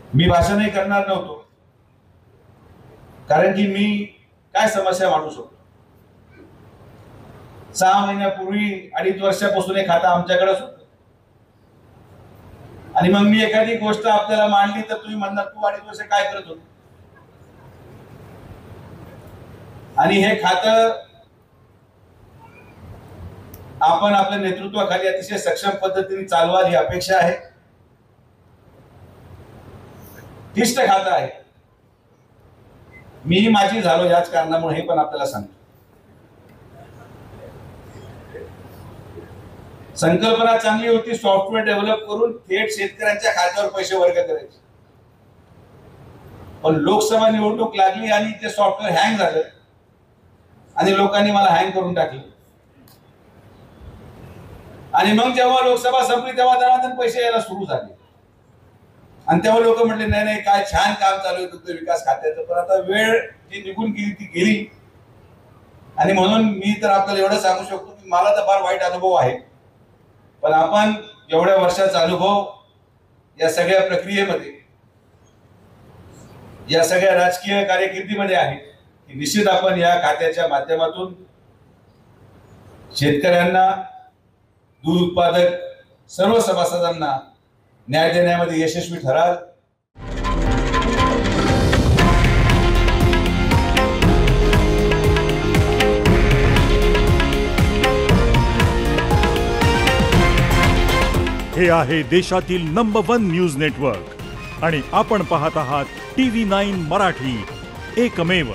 मी भाषणही करणार नव्हतो, कारण की मी काय समस्या मांडू शकतो। 6 महिन्यापूर्वी 2.5 वर्षापासून हे खातं आमच्याकडेच होतं आणि मग मी एखादी गोष्ट आपल्याला मांडली तर तुम्ही म्हणणार तू 2.5 वर्ष काय करत होता। आणि हे खातं आपण आपल्या नेतृत्वाखाली अतिशय सक्षम पद्धतीने चालवाल ही अपेक्षा आहे। क्लिष्ट खातं आहे, मी माझी झालो याच कारणामुळे हे पण आपल्याला सांगतो। संकल्पना चांगली होती, सॉफ्टवेअर डेव्हलप करून थेट शेतकऱ्यांच्या खात्यावर पैसे वर्ग करायचे, पण लोकसभा निवडणूक लागली आणि ते सॉफ्टवेअर हँग झालं आणि लोकांनी मला हँग करून टाकले। आणि मग जेव्हा लोकसभा संपली तेव्हा दणादण पैसे यायला सुरू झाले आणि तेव्हा लोक म्हटले नाही नाही काय छान काम चालू आहे तुमचं विकास खात्याचं, पण आता वेळ जी निघून गेली ती गेली। आणि म्हणून मी तर आपल्याला एवढं सांगू शकतो की मला तर फार वाईट अनुभव आहे, पण आपण एवढ्या वर्षाचा अनुभव या सगळ्या प्रक्रियेमध्ये, या सगळ्या राजकीय कारकिर्दीमध्ये आहे की निश्चित आपण या खात्याच्या माध्यमातून शेतकऱ्यांना, दूध उत्पादक सर्व सभासदांना न्याय देण्यामध्ये यशस्वी ठराल। हे आहे देशातील नंबर 1 न्यूज नेटवर्क आणि आपण पाहत आहात TV9 मराठी, एकमेव।